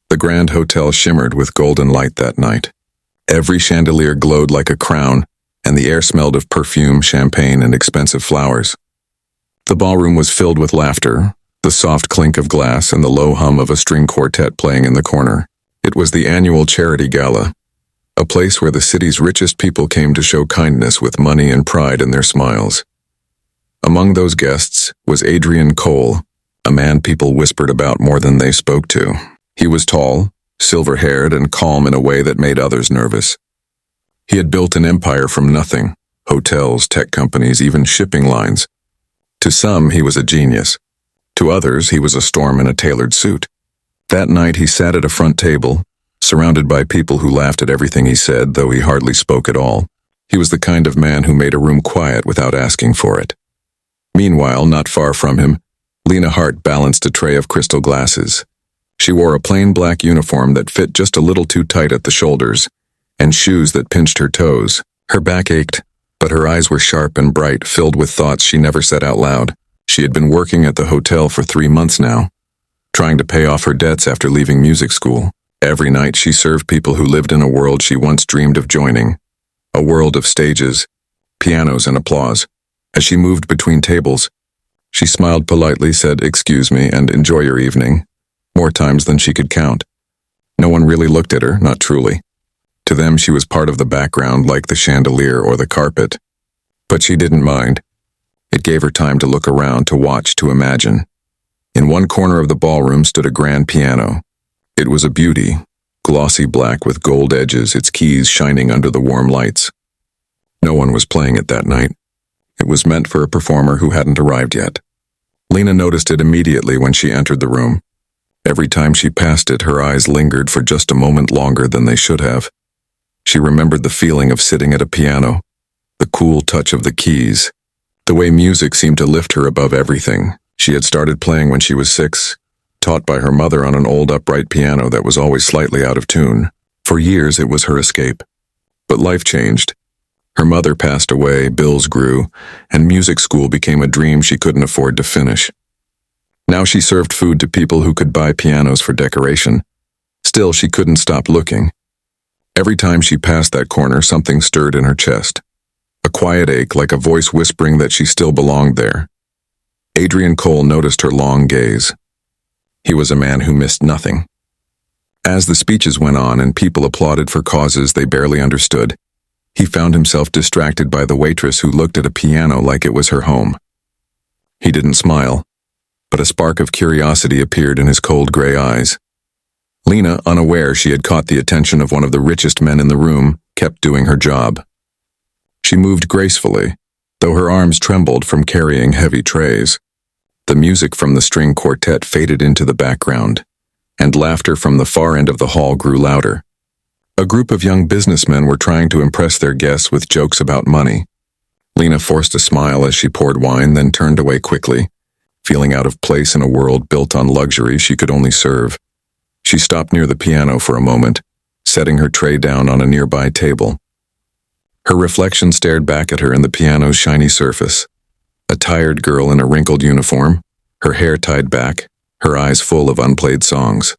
The grand hotel shimmered with golden light that night. Every chandelier glowed like a crown, and the air smelled of perfume, champagne, and expensive flowers. The ballroom was filled with laughter, the soft clink of glass and the low hum of a string quartet playing in the corner. It was the annual charity gala, a place where the city's richest people came to show kindness with money and pride in their smiles. Among those guests was Adrian Cole, a man people whispered about more than they spoke to. He was tall, silver-haired, and calm in a way that made others nervous. He had built an empire from nothing, hotels, tech companies, even shipping lines. To some, he was a genius. To others, he was a storm in a tailored suit. That night, he sat at a front table, surrounded by people who laughed at everything he said, though he hardly spoke at all. He was the kind of man who made a room quiet without asking for it. Meanwhile, not far from him, Lena Hart balanced a tray of crystal glasses. She wore a plain black uniform that fit just a little too tight at the shoulders, and shoes that pinched her toes. Her back ached, but her eyes were sharp and bright, filled with thoughts she never said out loud. She had been working at the hotel for 3 months now, trying to pay off her debts after leaving music school. Every night she served people who lived in a world she once dreamed of joining, a world of stages, pianos, and applause. As she moved between tables, she smiled politely, said, "Excuse me, and enjoy your evening," more times than she could count. No one really looked at her, not truly. To them, she was part of the background, like the chandelier or the carpet. But she didn't mind. It gave her time to look around, to watch, to imagine. In one corner of the ballroom stood a grand piano. It was a beauty, glossy black with gold edges, its keys shining under the warm lights. No one was playing it that night. It was meant for a performer who hadn't arrived yet. Lena noticed it immediately when she entered the room. Every time she passed it, her eyes lingered for just a moment longer than they should have. She remembered the feeling of sitting at a piano, the cool touch of the keys, the way music seemed to lift her above everything. She had started playing when she was 6, taught by her mother on an old upright piano that was always slightly out of tune. For years it was her escape. But life changed. Her mother passed away, bills grew, and music school became a dream she couldn't afford to finish. Now she served food to people who could buy pianos for decoration. Still, she couldn't stop looking. Every time she passed that corner, something stirred in her chest. A quiet ache, like a voice whispering that she still belonged there. Adrian Cole noticed her long gaze. He was a man who missed nothing. As the speeches went on and people applauded for causes they barely understood, he found himself distracted by the waitress who looked at a piano like it was her home. He didn't smile, but a spark of curiosity appeared in his cold gray eyes. Lena, unaware she had caught the attention of one of the richest men in the room, kept doing her job. She moved gracefully, though her arms trembled from carrying heavy trays. The music from the string quartet faded into the background, and laughter from the far end of the hall grew louder. A group of young businessmen were trying to impress their guests with jokes about money. Lena forced a smile as she poured wine, then turned away quickly, feeling out of place in a world built on luxury she could only serve. She stopped near the piano for a moment, setting her tray down on a nearby table. Her reflection stared back at her in the piano's shiny surface. A tired girl in a wrinkled uniform, her hair tied back, her eyes full of unplayed songs.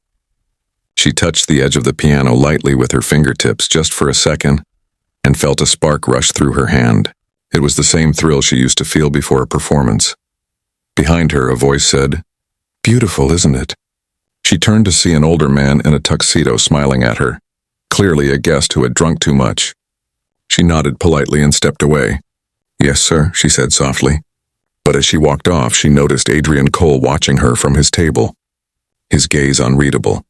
She touched the edge of the piano lightly with her fingertips just for a second, and felt a spark rush through her hand. It was the same thrill she used to feel before a performance. Behind her, a voice said, "Beautiful, isn't it?" She turned to see an older man in a tuxedo smiling at her, clearly a guest who had drunk too much. She nodded politely and stepped away. "Yes, sir," she said softly. But as she walked off, she noticed Adrian Cole watching her from his table, his gaze unreadable.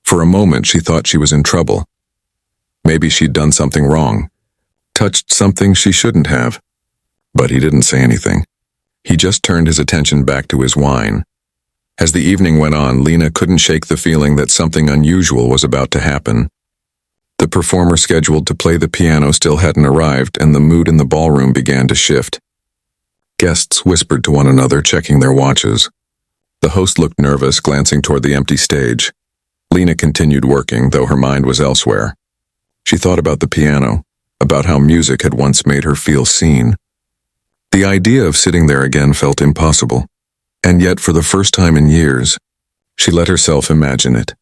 For a moment, she thought she was in trouble. Maybe she'd done something wrong, touched something she shouldn't have. But he didn't say anything. He just turned his attention back to his wine. As the evening went on, Lena couldn't shake the feeling that something unusual was about to happen. The performer scheduled to play the piano still hadn't arrived, and the mood in the ballroom began to shift. Guests whispered to one another, checking their watches. The host looked nervous, glancing toward the empty stage. Lena continued working, though her mind was elsewhere. She thought about the piano, about how music had once made her feel seen. The idea of sitting there again felt impossible, and yet for the first time in years, she let herself imagine it.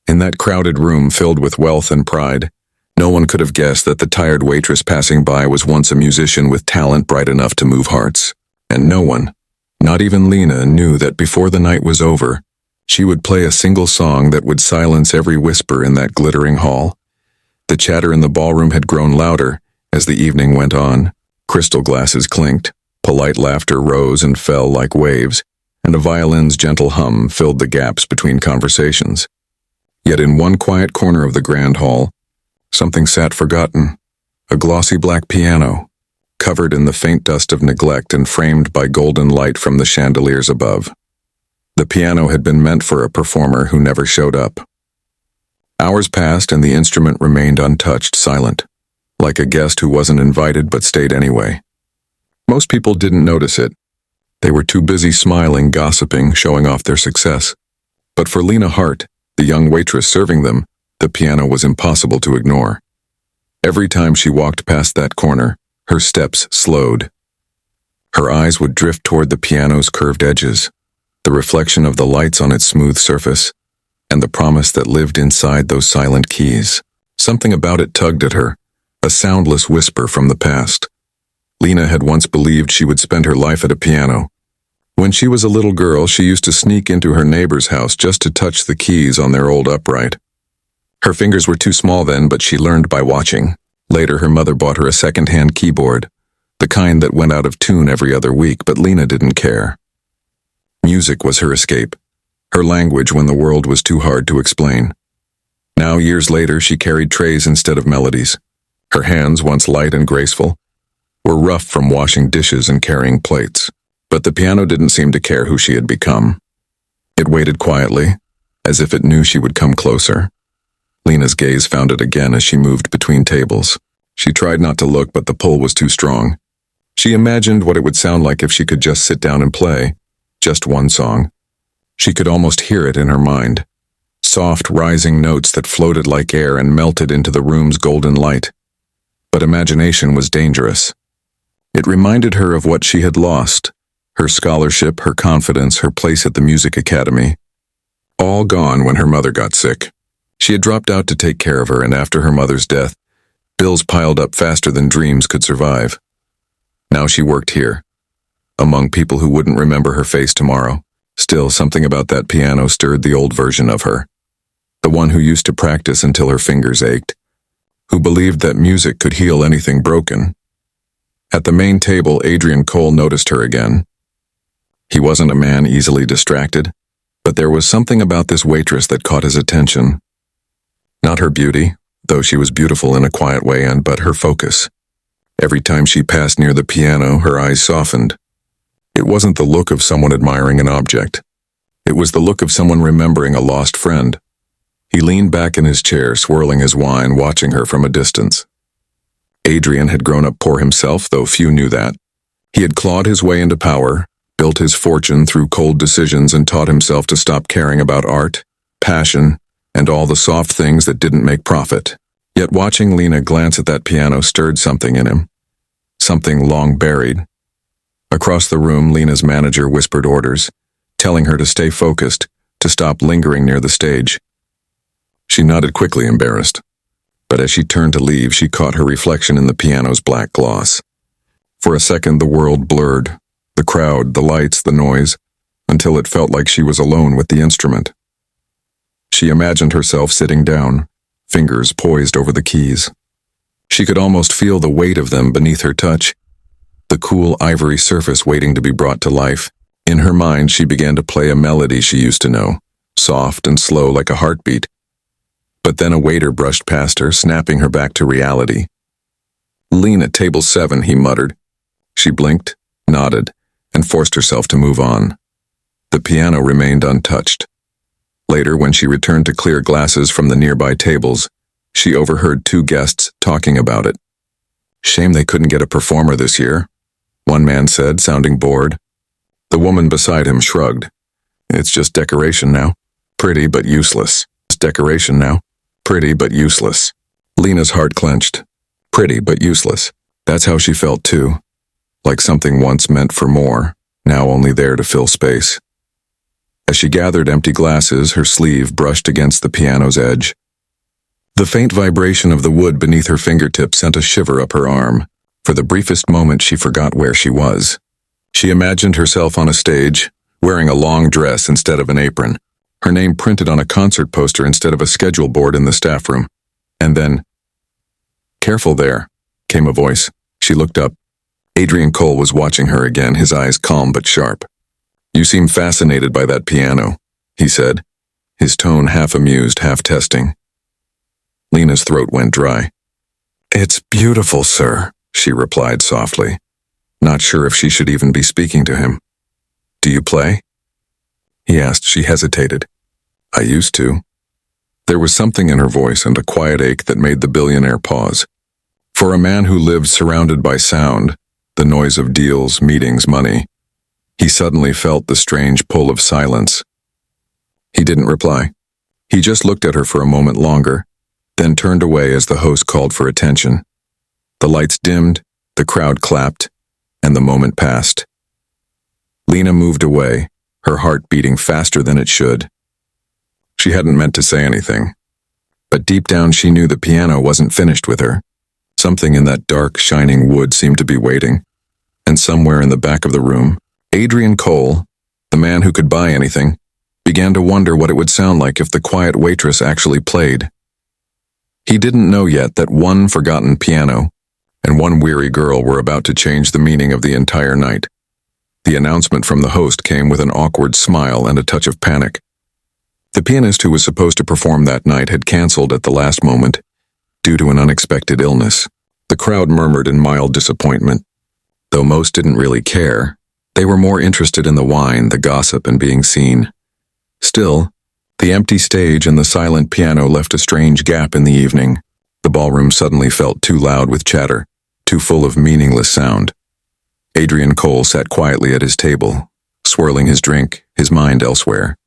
In that crowded room filled with wealth and pride, no one could have guessed that the tired waitress passing by was once a musician with talent bright enough to move hearts. And no one, not even Lena, knew that before the night was over, she would play a single song that would silence every whisper in that glittering hall. The chatter in the ballroom had grown louder as the evening went on. Crystal glasses clinked, polite laughter rose and fell like waves, and a violin's gentle hum filled the gaps between conversations. Yet in one quiet corner of the grand hall, something sat forgotten, a glossy black piano, covered in the faint dust of neglect and framed by golden light from the chandeliers above. The piano had been meant for a performer who never showed up. Hours passed and the instrument remained untouched, silent, like a guest who wasn't invited but stayed anyway. Most people didn't notice it. They were too busy smiling, gossiping, showing off their success. But for Lena Hart, the young waitress serving them, the piano was impossible to ignore. Every time she walked past that corner, her steps slowed. Her eyes would drift toward the piano's curved edges, the reflection of the lights on its smooth surface, and the promise that lived inside those silent keys. Something about it tugged at her, a soundless whisper from the past. Lena had once believed she would spend her life at a piano. When she was a little girl, she used to sneak into her neighbor's house just to touch the keys on their old upright. Her fingers were too small then, but she learned by watching. Later, her mother bought her a second-hand keyboard, the kind that went out of tune every other week, but Lena didn't care. Music was her escape, her language when the world was too hard to explain. Now, years later, she carried trays instead of melodies. Her hands, once light and graceful, were rough from washing dishes and carrying plates. But the piano didn't seem to care who she had become. It waited quietly, as if it knew she would come closer. Lena's gaze found it again as she moved between tables. She tried not to look, but the pull was too strong. She imagined what it would sound like if she could just sit down and play, just one song. She could almost hear it in her mind. Soft, rising notes that floated like air and melted into the room's golden light. But imagination was dangerous. It reminded her of what she had lost, her scholarship, her confidence, her place at the music academy. All gone when her mother got sick. She had dropped out to take care of her, and after her mother's death, bills piled up faster than dreams could survive. Now she worked here, among people who wouldn't remember her face tomorrow. Still, something about that piano stirred the old version of her. The one who used to practice until her fingers ached, who believed that music could heal anything broken. At the main table, Adrian Cole noticed her again. He wasn't a man easily distracted, but there was something about this waitress that caught his attention. Not her beauty, though she was beautiful in a quiet way, but her focus. Every time she passed near the piano, her eyes softened. It wasn't the look of someone admiring an object. It was the look of someone remembering a lost friend. He leaned back in his chair, swirling his wine, watching her from a distance. Adrian had grown up poor himself, though few knew that. He had clawed his way into power, built his fortune through cold decisions, and taught himself to stop caring about art, passion, and all the soft things that didn't make profit. Yet watching Lena glance at that piano stirred something in him. Something long buried. Across the room, Lena's manager whispered orders, telling her to stay focused, to stop lingering near the stage. She nodded quickly, embarrassed. But as she turned to leave, she caught her reflection in the piano's black gloss. For a second, the world blurred. The crowd, the lights, the noise, until it felt like she was alone with the instrument. She imagined herself sitting down, fingers poised over the keys. She could almost feel the weight of them beneath her touch, the cool ivory surface waiting to be brought to life. In her mind, she began to play a melody she used to know, soft and slow like a heartbeat. But then a waiter brushed past her, snapping her back to reality. "Lena, table 7, he muttered. She blinked, nodded, and forced herself to move on. The piano remained untouched. Later, when she returned to clear glasses from the nearby tables, she overheard 2 guests talking about it. "Shame they couldn't get a performer this year," one man said, sounding bored. The woman beside him shrugged. "It's just decoration now. Pretty but useless. It's decoration now. Pretty but useless." Lena's heart clenched. Pretty but useless. That's how she felt too. Like something once meant for more, now only there to fill space. As she gathered empty glasses, her sleeve brushed against the piano's edge. The faint vibration of the wood beneath her fingertips sent a shiver up her arm. For the briefest moment, she forgot where she was. She imagined herself on a stage, wearing a long dress instead of an apron, her name printed on a concert poster instead of a schedule board in the staff room. And then, "Careful there," came a voice. She looked up. Adrian Cole was watching her again, his eyes calm but sharp. "You seem fascinated by that piano," he said, his tone half amused, half testing. Lena's throat went dry. "It's beautiful, sir," she replied softly, not sure if she should even be speaking to him. "Do you play?" he asked. She hesitated. "I used to." There was something in her voice and a quiet ache that made the billionaire pause. For a man who lived surrounded by sound, the noise of deals, meetings, money, he suddenly felt the strange pull of silence. He didn't reply. He just looked at her for a moment longer, then turned away as the host called for attention. The lights dimmed, the crowd clapped, and the moment passed. Lena moved away, her heart beating faster than it should. She hadn't meant to say anything, but deep down she knew the piano wasn't finished with her. Something in that dark, shining wood seemed to be waiting. And somewhere in the back of the room, Adrian Cole, the man who could buy anything, began to wonder what it would sound like if the quiet waitress actually played. He didn't know yet that one forgotten piano and one weary girl were about to change the meaning of the entire night. The announcement from the host came with an awkward smile and a touch of panic. The pianist who was supposed to perform that night had canceled at the last moment due to an unexpected illness. The crowd murmured in mild disappointment. Though most didn't really care, they were more interested in the wine, the gossip, and being seen. Still, the empty stage and the silent piano left a strange gap in the evening. The ballroom suddenly felt too loud with chatter, too full of meaningless sound. Adrian Cole sat quietly at his table, swirling his drink, his mind elsewhere.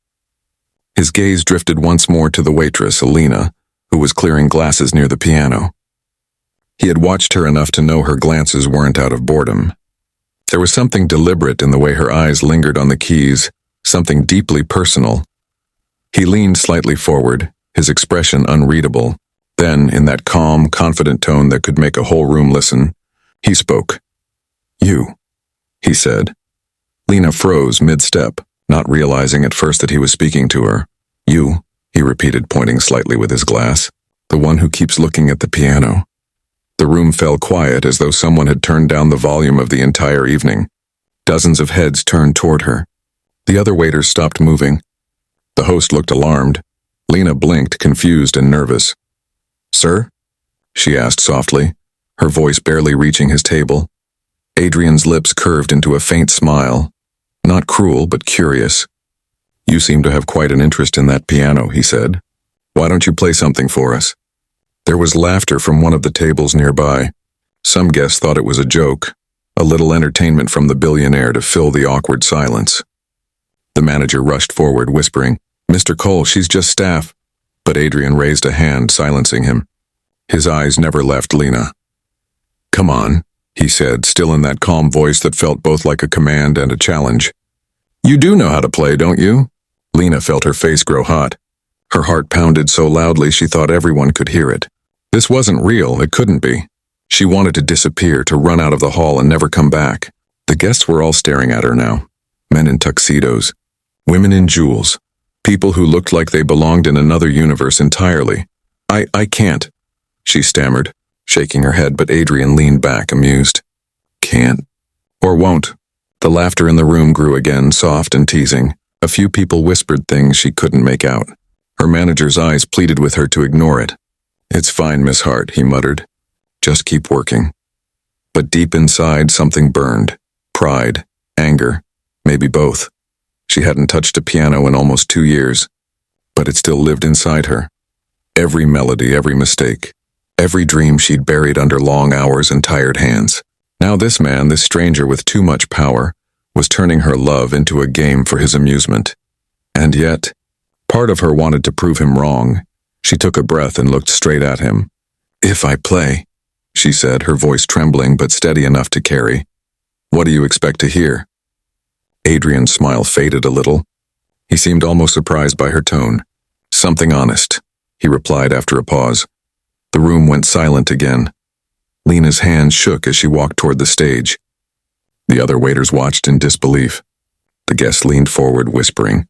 His gaze drifted once more to the waitress, Alina, who was clearing glasses near the piano. He had watched her enough to know her glances weren't out of boredom. There was something deliberate in the way her eyes lingered on the keys, something deeply personal. He leaned slightly forward, his expression unreadable. Then, in that calm, confident tone that could make a whole room listen, he spoke. "You," he said. Lena froze mid-step, not realizing at first that he was speaking to her. "You," he repeated, pointing slightly with his glass. "The one who keeps looking at the piano." The room fell quiet as though someone had turned down the volume of the entire evening. Dozens of heads turned toward her. The other waiters stopped moving. The host looked alarmed. Lena blinked, confused and nervous. "Sir?" she asked softly, her voice barely reaching his table. Adrian's lips curved into a faint smile. Not cruel, but curious. "You seem to have quite an interest in that piano," he said. "Why don't you play something for us?" There was laughter from one of the tables nearby. Some guests thought it was a joke, a little entertainment from the billionaire to fill the awkward silence. The manager rushed forward, whispering, "Mr. Cole, she's just staff." But Adrian raised a hand, silencing him. His eyes never left Lena. "Come on," he said, still in that calm voice that felt both like a command and a challenge. "You do know how to play, don't you?" Lena felt her face grow hot. Her heart pounded so loudly she thought everyone could hear it. This wasn't real, it couldn't be. She wanted to disappear, to run out of the hall and never come back. The guests were all staring at her now. Men in tuxedos, women in jewels, people who looked like they belonged in another universe entirely. I can't," she stammered, shaking her head, but Adrian leaned back, amused. "Can't? Or won't?" The laughter in the room grew again, soft and teasing. A few people whispered things she couldn't make out. Her manager's eyes pleaded with her to ignore it. "It's fine, Miss Hart," he muttered. "Just keep working." But deep inside, something burned. Pride, anger, maybe both. She hadn't touched a piano in almost 2 years, but it still lived inside her. Every melody, every mistake, every dream she'd buried under long hours and tired hands. Now this man, this stranger with too much power, was turning her love into a game for his amusement. And yet, part of her wanted to prove him wrong. She took a breath and looked straight at him. "If I play," she said, her voice trembling but steady enough to carry. "What do you expect to hear?" Adrian's smile faded a little. He seemed almost surprised by her tone. "Something honest," he replied after a pause. The room went silent again. Lena's hand shook as she walked toward the stage. The other waiters watched in disbelief. The guest leaned forward, whispering.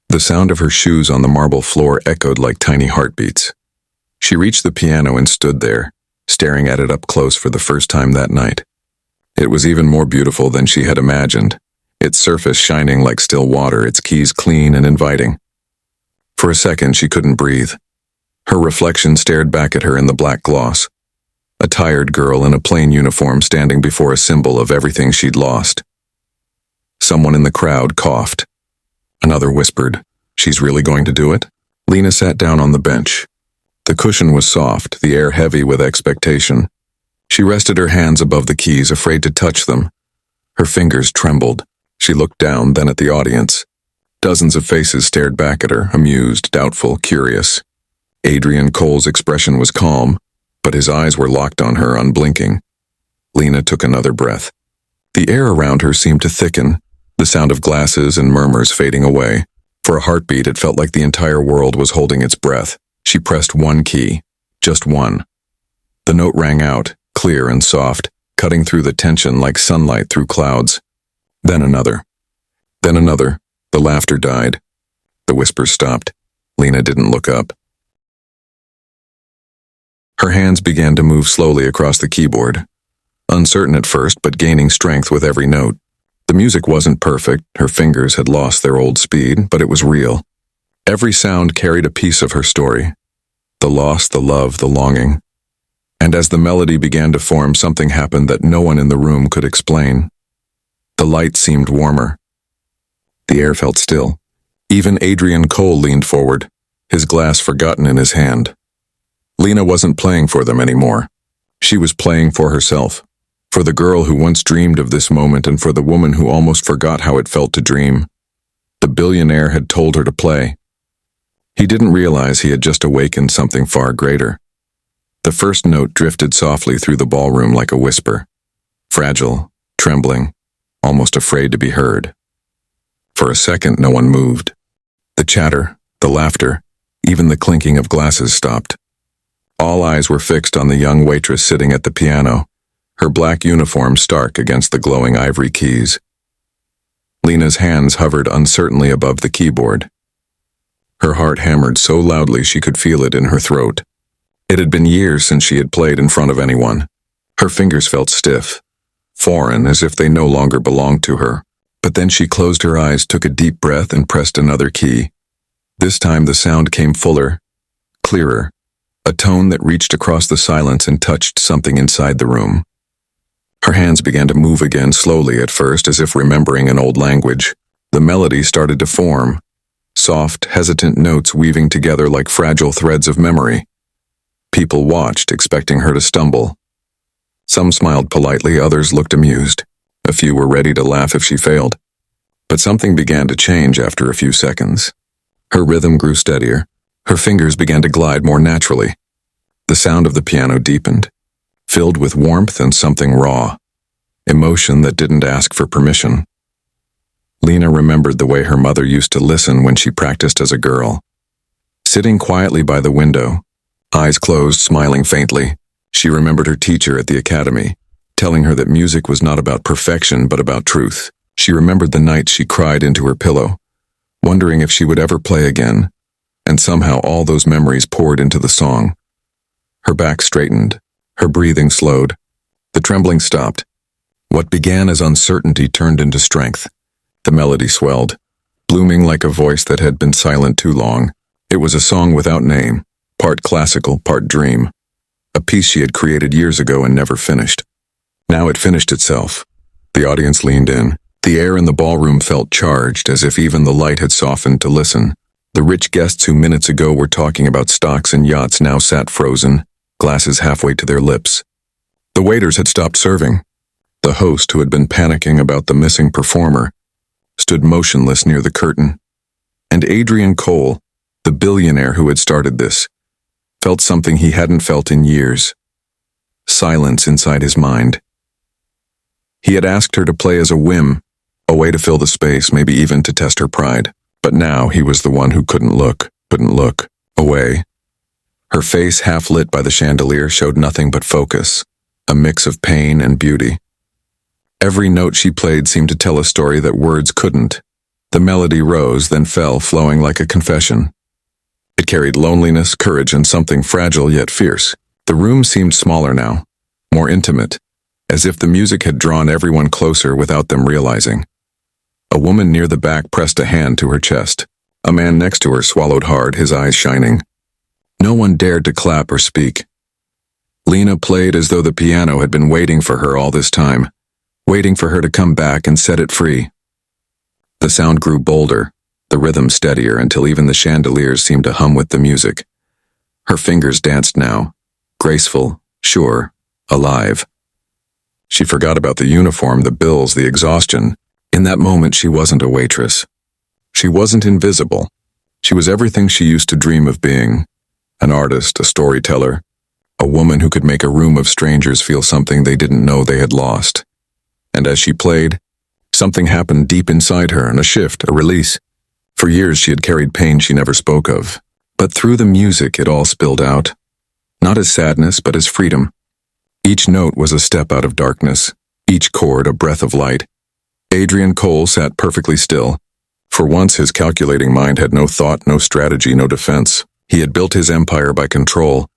The sound of her shoes on the marble floor echoed like tiny heartbeats. She reached the piano and stood there, staring at it up close for the first time that night. It was even more beautiful than she had imagined, its surface shining like still water, its keys clean and inviting. For a second, she couldn't breathe. Her reflection stared back at her in the black gloss. A tired girl in a plain uniform standing before a symbol of everything she'd lost. Someone in the crowd coughed. Another whispered, "She's really going to do it?" Lena sat down on the bench. The cushion was soft, the air heavy with expectation. She rested her hands above the keys, afraid to touch them. Her fingers trembled. She looked down, then at the audience. Dozens of faces stared back at her, amused, doubtful, curious. Adrian Cole's expression was calm, but his eyes were locked on her, unblinking. Lena took another breath. The air around her seemed to thicken, the sound of glasses and murmurs fading away. For a heartbeat, it felt like the entire world was holding its breath. She pressed one key, just one. The note rang out, clear and soft, cutting through the tension like sunlight through clouds. Then another. Then another. The laughter died. The whispers stopped. Lena didn't look up. Her hands began to move slowly across the keyboard. Uncertain at first, but gaining strength with every note. The music wasn't perfect, her fingers had lost their old speed, but it was real. Every sound carried a piece of her story. The loss, the love, the longing. And as the melody began to form, something happened that no one in the room could explain. The light seemed warmer. The air felt still. Even Adrian Cole leaned forward, his glass forgotten in his hand. Lena wasn't playing for them anymore. She was playing for herself, for the girl who once dreamed of this moment and for the woman who almost forgot how it felt to dream. The billionaire had told her to play. He didn't realize he had just awakened something far greater. The first note drifted softly through the ballroom like a whisper, fragile, trembling, almost afraid to be heard. For a second, no one moved. The chatter, the laughter, even the clinking of glasses stopped. All eyes were fixed on the young waitress sitting at the piano, her black uniform stark against the glowing ivory keys. Lena's hands hovered uncertainly above the keyboard. Her heart hammered so loudly she could feel it in her throat. It had been years since she had played in front of anyone. Her fingers felt stiff, foreign, as if they no longer belonged to her. But then she closed her eyes, took a deep breath, and pressed another key. This time the sound came fuller, clearer, a tone that reached across the silence and touched something inside the room. Her hands began to move again, slowly at first, as if remembering an old language. The melody started to form, soft, hesitant notes weaving together like fragile threads of memory. People watched, expecting her to stumble. Some smiled politely, others looked amused. A few were ready to laugh if she failed. But something began to change after a few seconds. Her rhythm grew steadier. Her fingers began to glide more naturally. The sound of the piano deepened, filled with warmth and something raw, emotion that didn't ask for permission. Lena remembered the way her mother used to listen when she practiced as a girl. Sitting quietly by the window, eyes closed, smiling faintly, she remembered her teacher at the academy, telling her that music was not about perfection but about truth. She remembered the nights she cried into her pillow, wondering if she would ever play again, and somehow all those memories poured into the song. Her back straightened, her breathing slowed. The trembling stopped. What began as uncertainty turned into strength. The melody swelled, blooming like a voice that had been silent too long. It was a song without name, part classical, part dream, a piece she had created years ago and never finished. Now it finished itself. The audience leaned in. The air in the ballroom felt charged, as if even the light had softened to listen. The rich guests who minutes ago were talking about stocks and yachts now sat frozen, glasses halfway to their lips. The waiters had stopped serving. The host, who had been panicking about the missing performer, stood motionless near the curtain. And Adrian Cole, the billionaire who had started this, felt something he hadn't felt in years. Silence inside his mind. He had asked her to play as a whim, a way to fill the space, maybe even to test her pride. But now he was the one who couldn't look away. Her face, half lit by the chandelier, showed nothing but focus, a mix of pain and beauty. Every note she played seemed to tell a story that words couldn't. The melody rose, then fell, flowing like a confession. It carried loneliness, courage, and something fragile yet fierce. The room seemed smaller now, more intimate, as if the music had drawn everyone closer without them realizing. A woman near the back pressed a hand to her chest. A man next to her swallowed hard, his eyes shining. No one dared to clap or speak. Lena played as though the piano had been waiting for her all this time, waiting for her to come back and set it free. The sound grew bolder, the rhythm steadier, until even the chandeliers seemed to hum with the music. Her fingers danced now, graceful, sure, alive. She forgot about the uniform, the bills, the exhaustion. In that moment, she wasn't a waitress. She wasn't invisible. She was everything she used to dream of being. An artist, a storyteller, a woman who could make a room of strangers feel something they didn't know they had lost. And as she played, something happened deep inside her, a shift, a release. For years she had carried pain she never spoke of. But through the music it all spilled out. Not as sadness, but as freedom. Each note was a step out of darkness, each chord a breath of light. Adrian Cole sat perfectly still. For once his calculating mind had no thought, no strategy, no defense. He had built his empire by control,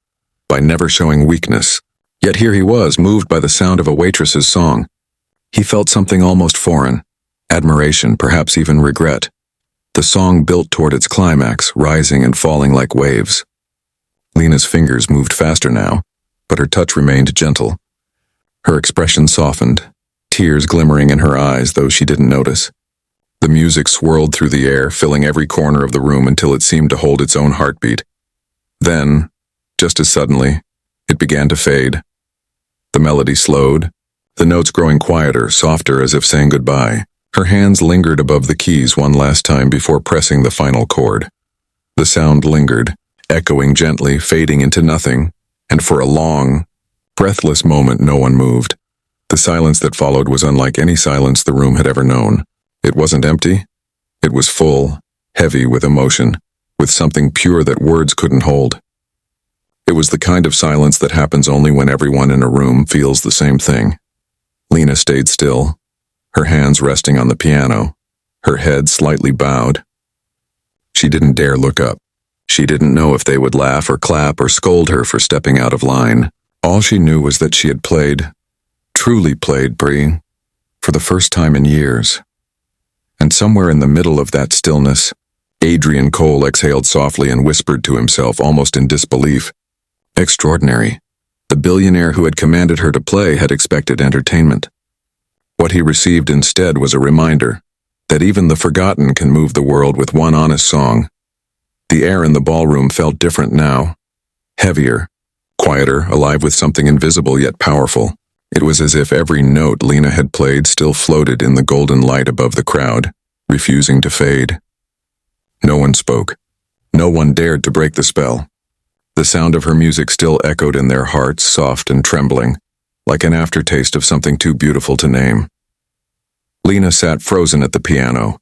by never showing weakness. Yet here he was, moved by the sound of a waitress's song. He felt something almost foreign, admiration, perhaps even regret. The song built toward its climax, rising and falling like waves. Lena's fingers moved faster now, but her touch remained gentle. Her expression softened, tears glimmering in her eyes, though she didn't notice. The music swirled through the air, filling every corner of the room until it seemed to hold its own heartbeat. Then, just as suddenly, it began to fade. The melody slowed, the notes growing quieter, softer, as if saying goodbye. Her hands lingered above the keys one last time before pressing the final chord. The sound lingered, echoing gently, fading into nothing, and for a long, breathless moment no one moved. The silence that followed was unlike any silence the room had ever known. It wasn't empty. It was full, heavy with emotion, with something pure that words couldn't hold. It was the kind of silence that happens only when everyone in a room feels the same thing. Lena stayed still, her hands resting on the piano, her head slightly bowed. She didn't dare look up. She didn't know if they would laugh or clap or scold her for stepping out of line. All she knew was that she had played, truly played, Bree, for the first time in years. And somewhere in the middle of that stillness, Adrian Cole exhaled softly and whispered to himself, almost in disbelief. Extraordinary. The billionaire who had commanded her to play had expected entertainment. What he received instead was a reminder that even the forgotten can move the world with one honest song. The air in the ballroom felt different now. Heavier, quieter, alive with something invisible yet powerful. It was as if every note Lena had played still floated in the golden light above the crowd, refusing to fade. No one spoke. No one dared to break the spell. The sound of her music still echoed in their hearts, soft and trembling, like an aftertaste of something too beautiful to name. Lena sat frozen at the piano.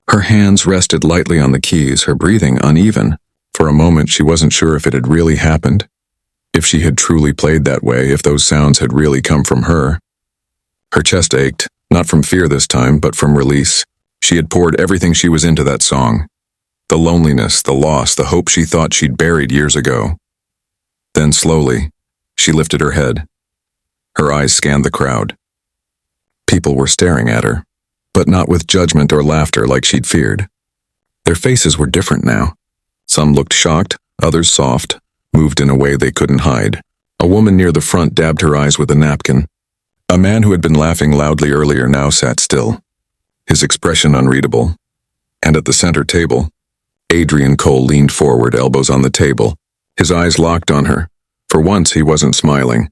Her hands rested lightly on the keys, her breathing uneven. For a moment she wasn't sure if it had really happened. If she had truly played that way, if those sounds had really come from her. Her chest ached, not from fear this time, but from release. She had poured everything she was into that song. The loneliness, the loss, the hope she thought she'd buried years ago. Then slowly, she lifted her head. Her eyes scanned the crowd. People were staring at her, but not with judgment or laughter like she'd feared. Their faces were different now. Some looked shocked, others soft, moved in a way they couldn't hide. A woman near the front dabbed her eyes with a napkin. A man who had been laughing loudly earlier now sat still, his expression unreadable. And at the center table, Adrian Cole leaned forward, elbows on the table, his eyes locked on her. For once he wasn't smiling.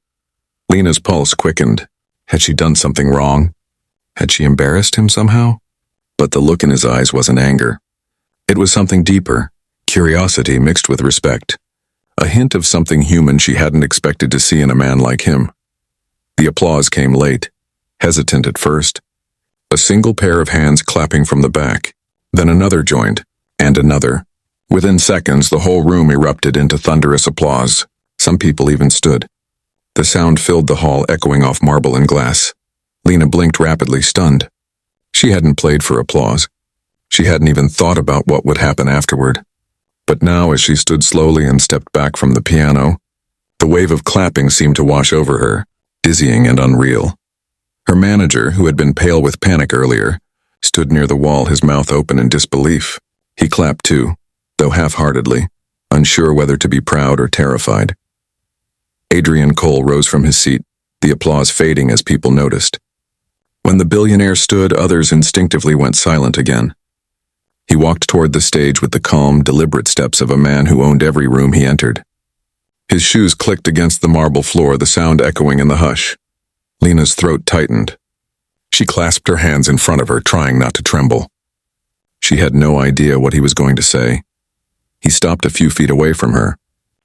Lena's pulse quickened. Had she done something wrong? Had she embarrassed him somehow? But the look in his eyes wasn't anger. It was something deeper, curiosity mixed with respect. A hint of something human she hadn't expected to see in a man like him. The applause came late, hesitant at first. A single pair of hands clapping from the back. Then another joined, And another. Within seconds, the whole room erupted into thunderous applause. Some people even stood. The sound filled the hall, echoing off marble and glass. Lena blinked rapidly, stunned. She hadn't played for applause. She hadn't even thought about what would happen afterward. But now, as she stood slowly and stepped back from the piano, the wave of clapping seemed to wash over her, dizzying and unreal. Her manager, who had been pale with panic earlier, stood near the wall, his mouth open in disbelief. He clapped too, though half-heartedly, unsure whether to be proud or terrified. Adrian Cole rose from his seat, the applause fading as people noticed. When the billionaire stood, others instinctively went silent again. He walked toward the stage with the calm, deliberate steps of a man who owned every room he entered. His shoes clicked against the marble floor, the sound echoing in the hush. Lena's throat tightened. She clasped her hands in front of her, trying not to tremble. She had no idea what he was going to say. He stopped a few feet away from her.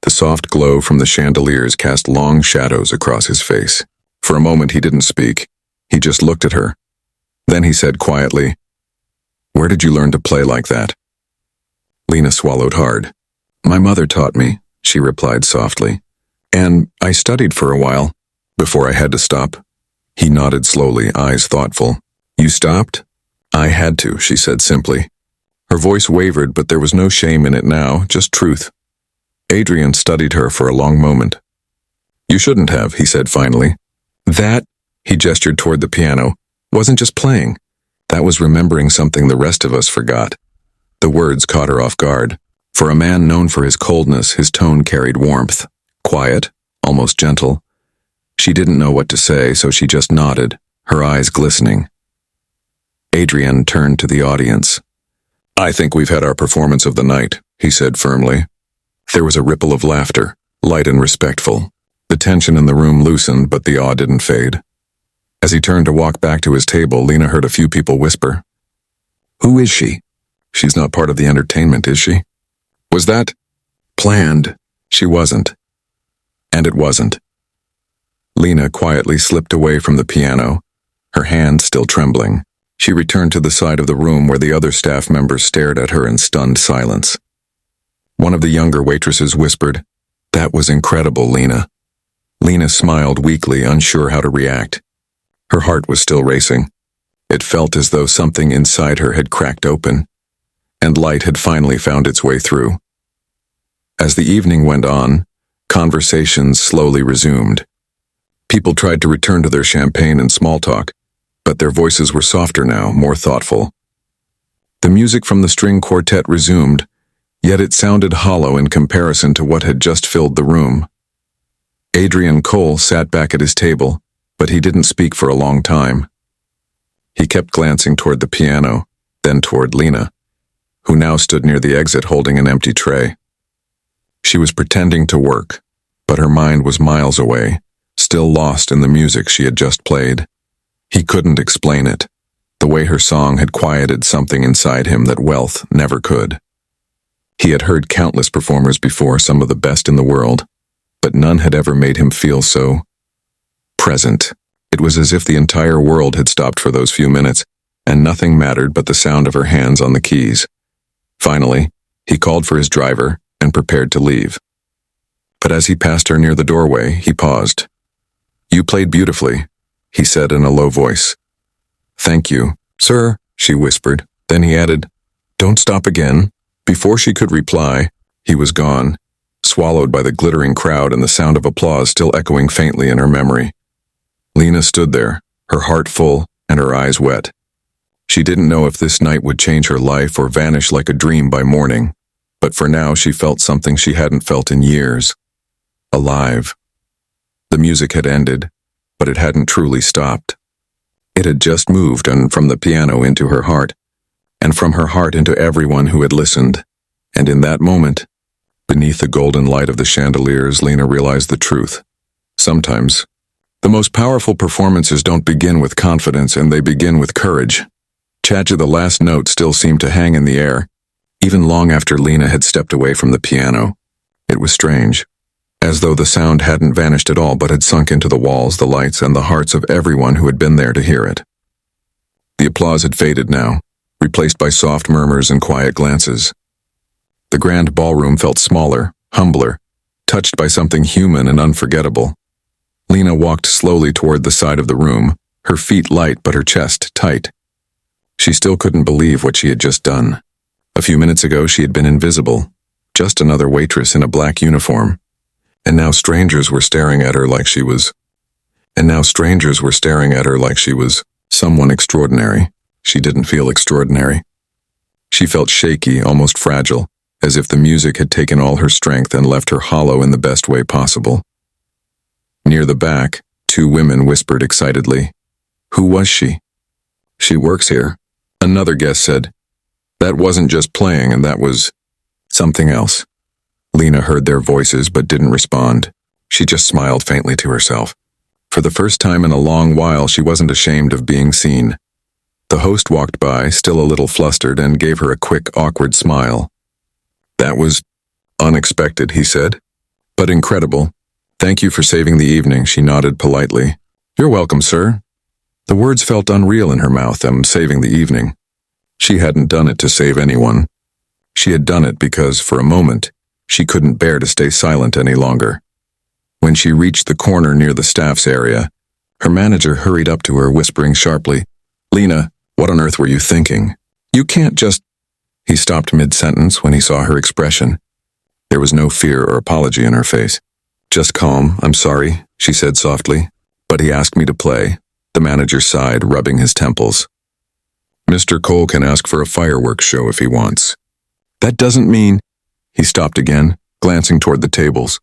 The soft glow from the chandeliers cast long shadows across his face. For a moment he didn't speak. He just looked at her. Then he said quietly, "Where did you learn to play like that?" Lena swallowed hard. "My mother taught me," she replied softly. "And I studied for a while, before I had to stop." He nodded slowly, eyes thoughtful. "You stopped?" "I had to," she said simply. Her voice wavered, but there was no shame in it now, just truth. Adrian studied her for a long moment. "You shouldn't have," he said finally. "That," he gestured toward the piano, "wasn't just playing. That was remembering something the rest of us forgot." The words caught her off guard. For a man known for his coldness, his tone carried warmth. Quiet, almost gentle. She didn't know what to say, so she just nodded, her eyes glistening. Adrian turned to the audience. "I think we've had our performance of the night," he said firmly. There was a ripple of laughter, light and respectful. The tension in the room loosened, but the awe didn't fade. As he turned to walk back to his table, Lena heard a few people whisper, "Who is she? She's not part of the entertainment, is she? Was that planned?" She wasn't. And it wasn't. Lena quietly slipped away from the piano, her hands still trembling. She returned to the side of the room where the other staff members stared at her in stunned silence. One of the younger waitresses whispered, "That was incredible, Lena." Lena smiled weakly, unsure how to react. Her heart was still racing. It felt as though something inside her had cracked open, and light had finally found its way through. As the evening went on, conversations slowly resumed. People tried to return to their champagne and small talk, but their voices were softer now, more thoughtful. The music from the string quartet resumed, yet it sounded hollow in comparison to what had just filled the room. Adrian Cole sat back at his table, but he didn't speak for a long time. He kept glancing toward the piano, then toward Lena, who now stood near the exit holding an empty tray. She was pretending to work, but her mind was miles away, still lost in the music she had just played. He couldn't explain it, the way her song had quieted something inside him that wealth never could. He had heard countless performers before, some of the best in the world, but none had ever made him feel so present. It was as if the entire world had stopped for those few minutes, and nothing mattered but the sound of her hands on the keys. Finally, he called for his driver and prepared to leave. But as he passed her near the doorway, he paused. "You played beautifully," he said in a low voice. "Thank you, sir," she whispered. Then he added, "Don't stop again." Before she could reply, he was gone, swallowed by the glittering crowd and the sound of applause still echoing faintly in her memory. Lena stood there, her heart full and her eyes wet. She didn't know if this night would change her life or vanish like a dream by morning, but for now she felt something she hadn't felt in years. Alive. The music had ended, but it hadn't truly stopped. It had just moved and from the piano into her heart, and from her heart into everyone who had listened. And in that moment, beneath the golden light of the chandeliers, Lena realized the truth. Sometimes, the most powerful performances don't begin with confidence, and they begin with courage. The last note still seemed to hang in the air, even long after Lena had stepped away from the piano. It was strange, as though the sound hadn't vanished at all but had sunk into the walls, the lights, and the hearts of everyone who had been there to hear it. The applause had faded now, replaced by soft murmurs and quiet glances. The grand ballroom felt smaller, humbler, touched by something human and unforgettable. Lena walked slowly toward the side of the room, her feet light but her chest tight. She still couldn't believe what she had just done. A few minutes ago she had been invisible, just another waitress in a black uniform. And now strangers were staring at her like she was someone extraordinary. She didn't feel extraordinary. She felt shaky, almost fragile, as if the music had taken all her strength and left her hollow in the best way possible. Near the back, two women whispered excitedly. Who was she? She works here. Another guest said. That wasn't just playing, and that was something else. Lena heard their voices but didn't respond. She just smiled faintly to herself. For the first time in a long while, she wasn't ashamed of being seen. The host walked by, still a little flustered, and gave her a quick, awkward smile. That was unexpected, he said. But incredible. Thank you for saving the evening, she nodded politely. You're welcome, sir. The words felt unreal in her mouth, saving the evening. She hadn't done it to save anyone. She had done it because, for a moment, she couldn't bear to stay silent any longer. When she reached the corner near the staff's area, her manager hurried up to her, whispering sharply, Lena, what on earth were you thinking? You can't just... He stopped mid-sentence when he saw her expression. There was no fear or apology in her face. Just calm, I'm sorry, she said softly. But he asked me to play. The manager sighed, rubbing his temples. Mr. Cole can ask for a fireworks show if he wants. That doesn't mean... He stopped again, glancing toward the tables.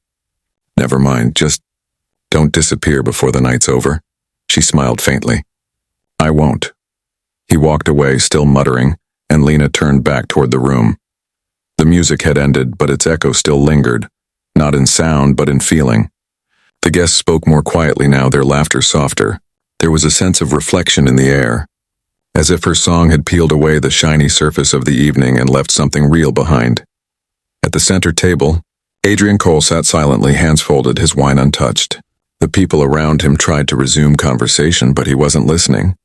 Never mind, just don't disappear before the night's over. She smiled faintly. I won't. He walked away, still muttering, and Lena turned back toward the room. The music had ended, but its echo still lingered, not in sound but in feeling. The guests spoke more quietly now, their laughter softer. There was a sense of reflection in the air, as if her song had peeled away the shiny surface of the evening and left something real behind. At the center table, Adrian Cole sat silently, hands folded, his wine untouched. The people around him tried to resume conversation, but he wasn't listening.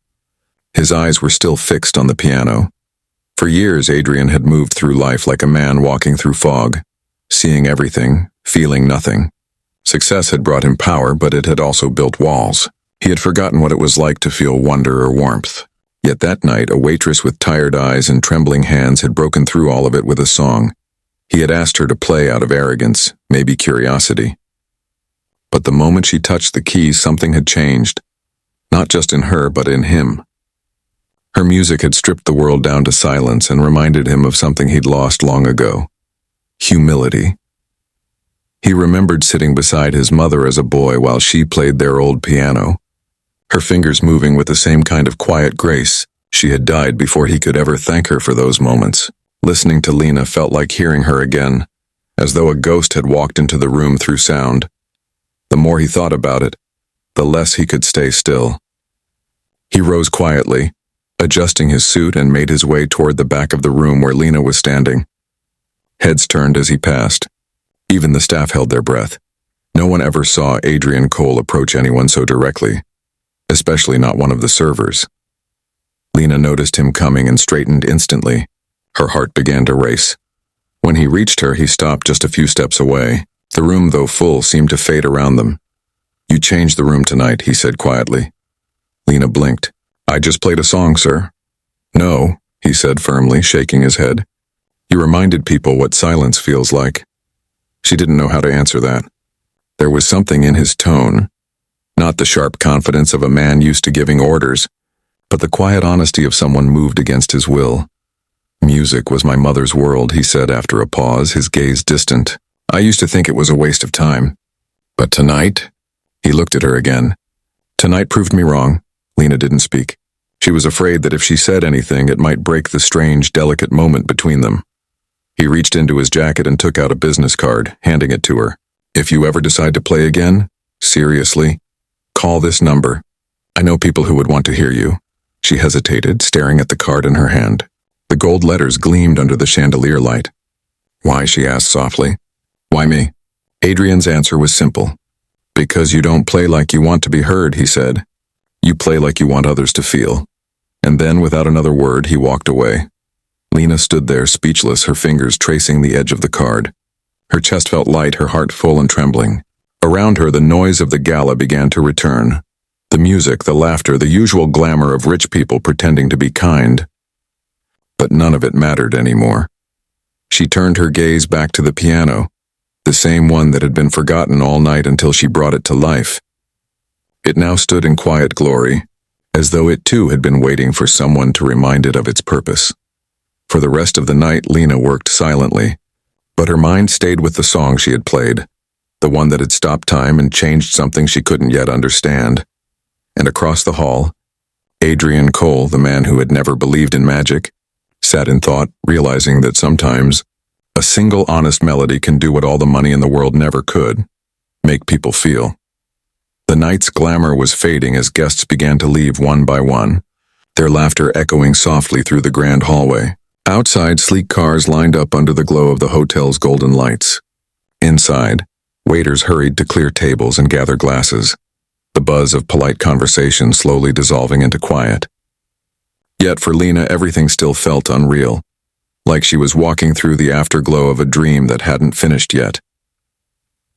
His eyes were still fixed on the piano. For years, Adrian had moved through life like a man walking through fog, seeing everything, feeling nothing. Success had brought him power, but it had also built walls. He had forgotten what it was like to feel wonder or warmth. Yet that night, a waitress with tired eyes and trembling hands had broken through all of it with a song. He had asked her to play out of arrogance, maybe curiosity. But the moment she touched the keys, something had changed. Not just in her, but in him. Her music had stripped the world down to silence and reminded him of something he'd lost long ago. Humility. He remembered sitting beside his mother as a boy while she played their old piano, her fingers moving with the same kind of quiet grace. She had died before he could ever thank her for those moments. Listening to Lena felt like hearing her again, as though a ghost had walked into the room through sound. The more he thought about it, the less he could stay still. He rose quietly, adjusting his suit, and made his way toward the back of the room where Lena was standing. Heads turned as he passed. Even the staff held their breath. No one ever saw Adrian Cole approach anyone so directly, especially not one of the servers. Lena noticed him coming and straightened instantly. Her heart began to race. When he reached her, he stopped just a few steps away. The room, though full, seemed to fade around them. You changed the room tonight, he said quietly. Lena blinked. I just played a song, sir. No, he said firmly, shaking his head. You reminded people what silence feels like. She didn't know how to answer that. There was something in his tone, not the sharp confidence of a man used to giving orders, but the quiet honesty of someone moved against his will. Music was my mother's world, he said after a pause, his gaze distant. I used to think it was a waste of time. But tonight? He looked at her again. Tonight proved me wrong. Lena didn't speak. She was afraid that if she said anything, it might break the strange, delicate moment between them. He reached into his jacket and took out a business card, handing it to her. If you ever decide to play again, seriously, call this number. I know people who would want to hear you. She hesitated, staring at the card in her hand. The gold letters gleamed under the chandelier light. Why, she asked softly. Why me? Adrian's answer was simple. Because you don't play like you want to be heard, he said. You play like you want others to feel. And then, without another word, he walked away. Lena stood there, speechless, her fingers tracing the edge of the card. Her chest felt light, her heart full and trembling. Around her, the noise of the gala began to return. The music, the laughter, the usual glamour of rich people pretending to be kind. But none of it mattered anymore. She turned her gaze back to the piano, the same one that had been forgotten all night until she brought it to life. It now stood in quiet glory, as though it too had been waiting for someone to remind it of its purpose. For the rest of the night, Lena worked silently, but her mind stayed with the song she had played, the one that had stopped time and changed something she couldn't yet understand. And across the hall, Adrian Cole, the man who had never believed in magic, sat in thought, realizing that sometimes a single honest melody can do what all the money in the world never could: make people feel. The night's glamour was fading as guests began to leave one by one, their laughter echoing softly through the grand hallway. Outside, sleek cars lined up under the glow of the hotel's golden lights. Inside, waiters hurried to clear tables and gather glasses, the buzz of polite conversation slowly dissolving into quiet. Yet for Lena, everything still felt unreal, like she was walking through the afterglow of a dream that hadn't finished yet.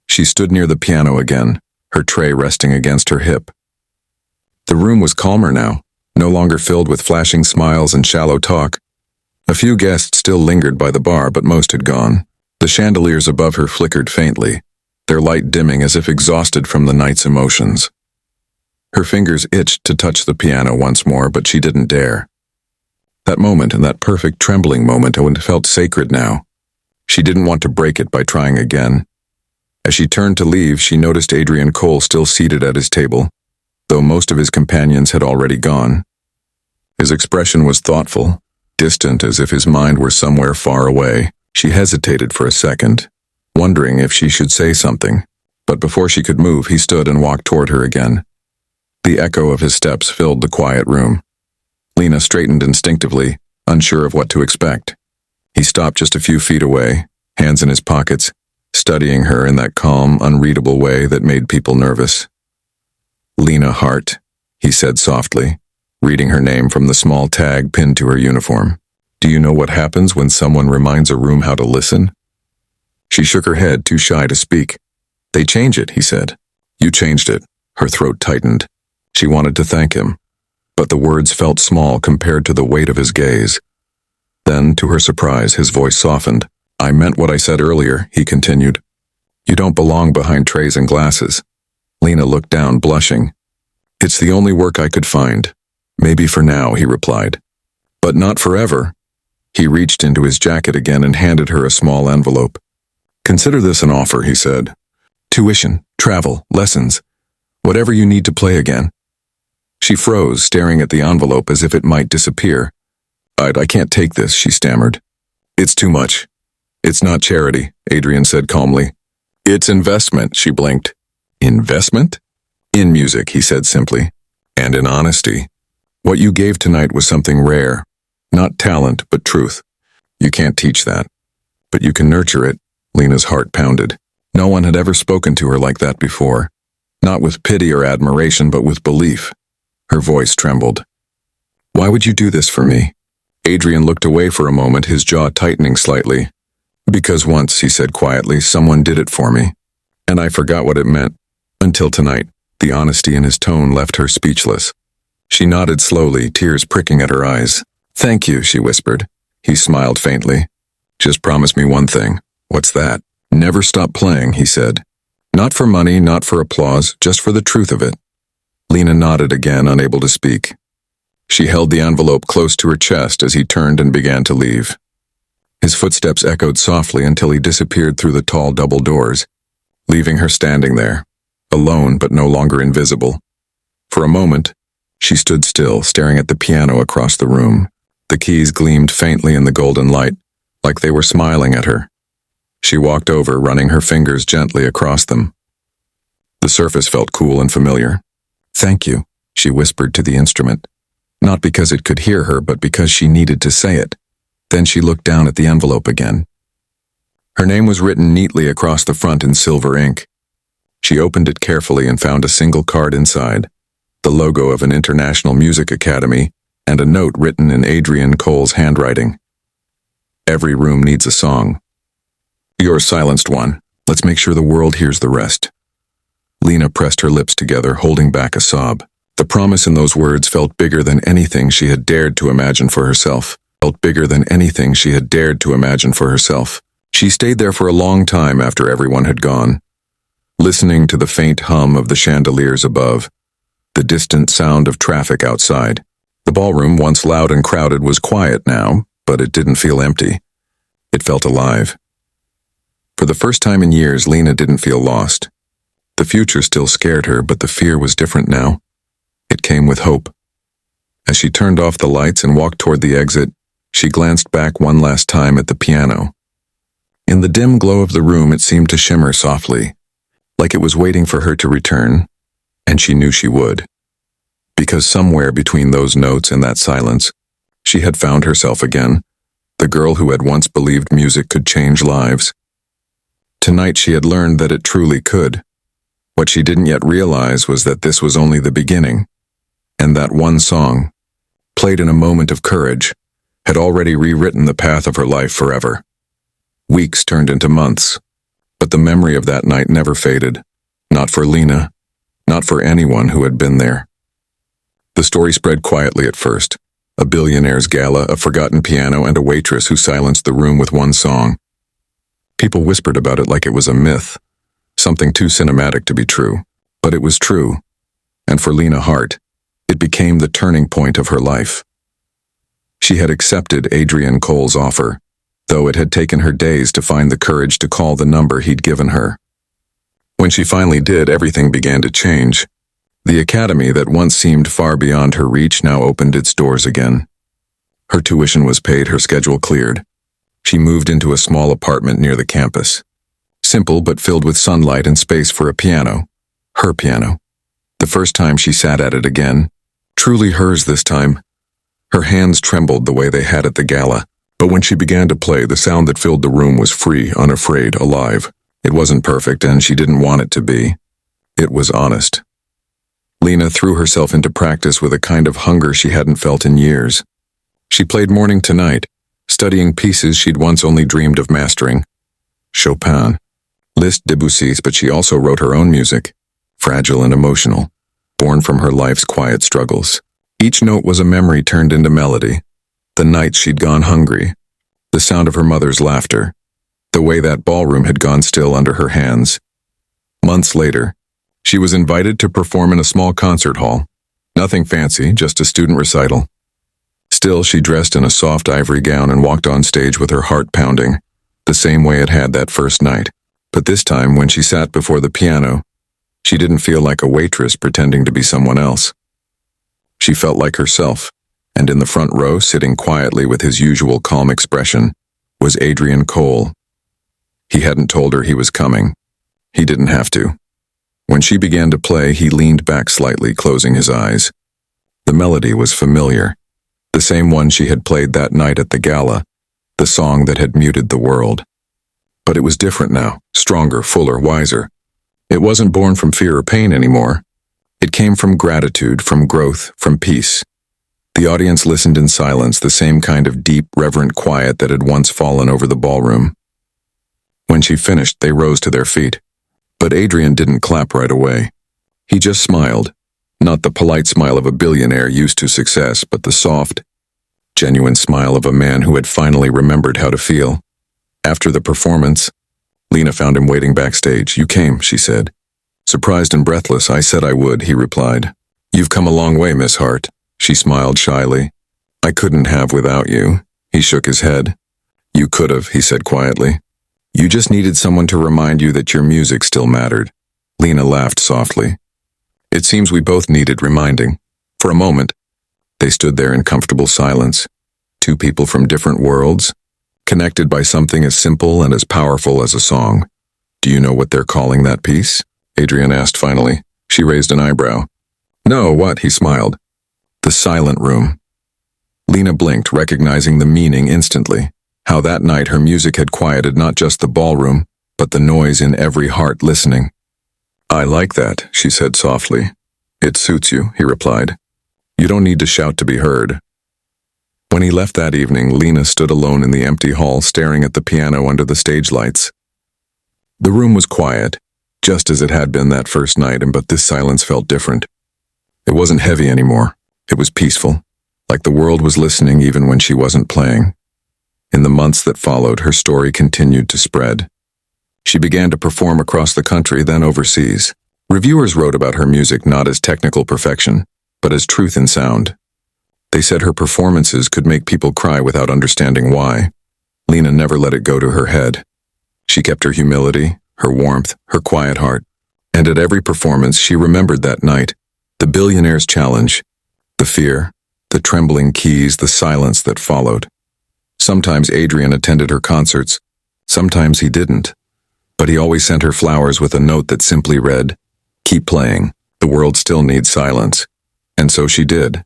She stood near the piano again, her tray resting against her hip. The room was calmer now, no longer filled with flashing smiles and shallow talk. A few guests still lingered by the bar, but most had gone. The chandeliers above her flickered faintly, their light dimming as if exhausted from the night's emotions. Her fingers itched to touch the piano once more, but she didn't dare. That moment, and that perfect trembling moment, felt sacred now. She didn't want to break it by trying again. As she turned to leave, she noticed Adrian Cole still seated at his table, though most of his companions had already gone. His expression was thoughtful, distant, as if his mind were somewhere far away. She hesitated for a second, wondering if she should say something, but before she could move, he stood and walked toward her again. The echo of his steps filled the quiet room. Lena straightened instinctively, unsure of what to expect. He stopped just a few feet away, hands in his pockets, studying her in that calm, unreadable way that made people nervous. "Lena Hart," he said softly, reading her name from the small tag pinned to her uniform. "Do you know what happens when someone reminds a room how to listen?" She shook her head, too shy to speak. "They change it," he said. "You changed it." Her throat tightened. She wanted to thank him, but the words felt small compared to the weight of his gaze. Then, to her surprise, his voice softened. "I meant what I said earlier," he continued. "You don't belong behind trays and glasses." Lena looked down, blushing. "It's the only work I could find. Maybe for now," he replied. "But not forever." He reached into his jacket again and handed her a small envelope. "Consider this an offer," he said. "Tuition, travel, lessons, whatever you need to play again." She froze, staring at the envelope as if it might disappear. I can't take this," she stammered. "It's too much." "It's not charity," Adrian said calmly. "It's investment," she blinked. "Investment?" "In music," he said simply. "And in honesty. What you gave tonight was something rare. Not talent, but truth. You can't teach that. But you can nurture it." Lena's heart pounded. No one had ever spoken to her like that before. Not with pity or admiration, but with belief. Her voice trembled. "Why would you do this for me?" Adrian looked away for a moment, his jaw tightening slightly. "Because once," he said quietly, "someone did it for me. And I forgot what it meant. Until tonight." The honesty in his tone left her speechless. She nodded slowly, tears pricking at her eyes. "Thank you," she whispered. He smiled faintly. "Just promise me one thing." "What's that?" "Never stop playing," he said. "Not for money, not for applause, just for the truth of it." Lena nodded again, unable to speak. She held the envelope close to her chest as he turned and began to leave. His footsteps echoed softly until he disappeared through the tall double doors, leaving her standing there, alone but no longer invisible. For a moment, she stood still, staring at the piano across the room. The keys gleamed faintly in the golden light, like they were smiling at her. She walked over, running her fingers gently across them. The surface felt cool and familiar. "Thank you," she whispered to the instrument. Not because it could hear her, but because she needed to say it. Then she looked down at the envelope again. Her name was written neatly across the front in silver ink. She opened it carefully and found a single card inside, the logo of an international music academy, and a note written in Adrian Cole's handwriting. Every room needs a song. You're silenced one. Let's make sure the world hears the rest. Lena pressed her lips together, holding back a sob. The promise in those words felt bigger than anything she had dared to imagine for herself. She stayed there for a long time after everyone had gone, listening to the faint hum of the chandeliers above, the distant sound of traffic outside. The ballroom, once loud and crowded, was quiet now, but it didn't feel empty. It felt alive. For the first time in years, Lena didn't feel lost. The future still scared her, but the fear was different now. It came with hope. As she turned off the lights and walked toward the exit, she glanced back one last time at the piano. In the dim glow of the room, it seemed to shimmer softly, like it was waiting for her to return, and she knew she would. Because somewhere between those notes and that silence, she had found herself again, the girl who had once believed music could change lives. Tonight she had learned that it truly could. What she didn't yet realize was that this was only the beginning, and that one song, played in a moment of courage, had already rewritten the path of her life forever. Weeks turned into months, but the memory of that night never faded. Not for Lena, not for anyone who had been there. The story spread quietly at first. A billionaire's gala, a forgotten piano, and a waitress who silenced the room with one song. People whispered about it like it was a myth, something too cinematic to be true. But it was true, and for Lena Hart, it became the turning point of her life. She had accepted Adrian Cole's offer, though it had taken her days to find the courage to call the number he'd given her. When she finally did, everything began to change. The academy that once seemed far beyond her reach now opened its doors again. Her tuition was paid, her schedule cleared. She moved into a small apartment near the campus. Simple but filled with sunlight and space for a piano. Her piano. The first time she sat at it again, truly hers this time, her hands trembled the way they had at the gala. But when she began to play, the sound that filled the room was free, unafraid, alive. It wasn't perfect, and she didn't want it to be. It was honest. Lena threw herself into practice with a kind of hunger she hadn't felt in years. She played morning to night, studying pieces she'd once only dreamed of mastering. Chopin, Liszt, Debussy's, but she also wrote her own music, fragile and emotional, born from her life's quiet struggles. Each note was a memory turned into melody. The nights she'd gone hungry, the sound of her mother's laughter, the way that ballroom had gone still under her hands. Months later, she was invited to perform in a small concert hall. Nothing fancy, just a student recital. Still, she dressed in a soft ivory gown and walked on stage with her heart pounding, the same way it had that first night. But this time, when she sat before the piano, she didn't feel like a waitress pretending to be someone else. She felt like herself, and in the front row, sitting quietly with his usual calm expression, was Adrian Cole. He hadn't told her he was coming. He didn't have to. When she began to play, he leaned back slightly, closing his eyes. The melody was familiar, the same one she had played that night at the gala, the song that had muted the world. But it was different now, stronger, fuller, wiser. It wasn't born from fear or pain anymore. It came from gratitude, from growth, from peace. The audience listened in silence, the same kind of deep, reverent quiet that had once fallen over the ballroom. When she finished, they rose to their feet. But Adrian didn't clap right away. He just smiled, not the polite smile of a billionaire used to success, but the soft, genuine smile of a man who had finally remembered how to feel. After the performance, Lena found him waiting backstage. "You came," she said. Surprised and breathless, "I said I would," he replied. "You've come a long way, Miss Hart." She smiled shyly. "I couldn't have without you." He shook his head. "You could have," he said quietly. "You just needed someone to remind you that your music still mattered." Lena laughed softly. "It seems we both needed reminding." For a moment, they stood there in comfortable silence. Two people from different worlds, connected by something as simple and as powerful as a song. "Do you know what they're calling that piece?" Adrian asked finally. She raised an eyebrow. "No, what?" He smiled. "The Silent Room." Lena blinked, recognizing the meaning instantly. How that night her music had quieted not just the ballroom, but the noise in every heart listening. "I like that," she said softly. "It suits you," he replied. "You don't need to shout to be heard." When he left that evening, Lena stood alone in the empty hall staring at the piano under the stage lights. The room was quiet, just as it had been that first night, but this silence felt different. It wasn't heavy anymore. It was peaceful, like the world was listening even when she wasn't playing. In the months that followed, her story continued to spread. She began to perform across the country, then overseas. Reviewers wrote about her music not as technical perfection, but as truth in sound. They said her performances could make people cry without understanding why. Lena never let it go to her head. She kept her humility, her warmth, her quiet heart. And at every performance, she remembered that night, the Billionaire's challenge, the fear, the trembling keys, the silence that followed. Sometimes Adrian attended her concerts, sometimes he didn't. But he always sent her flowers with a note that simply read, "Keep playing, the world still needs silence." And so she did.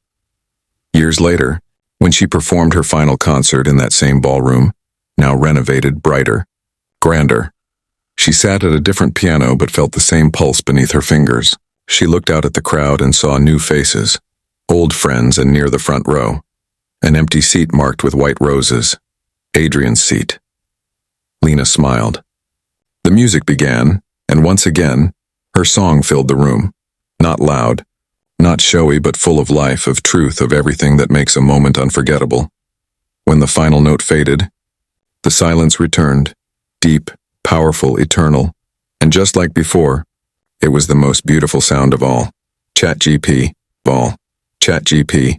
Years later, when she performed her final concert in that same ballroom, now renovated, brighter, grander, she sat at a different piano but felt the same pulse beneath her fingers. She looked out at the crowd and saw new faces, old friends, and near the front row, an empty seat marked with white roses, Adrian's seat. Lena smiled. The music began, and once again, her song filled the room. Not loud, not showy, but full of life, of truth, of everything that makes a moment unforgettable. When the final note faded, the silence returned, deep, powerful, eternal, and just like before, it was the most beautiful sound of all. ChatGP, Chat GP.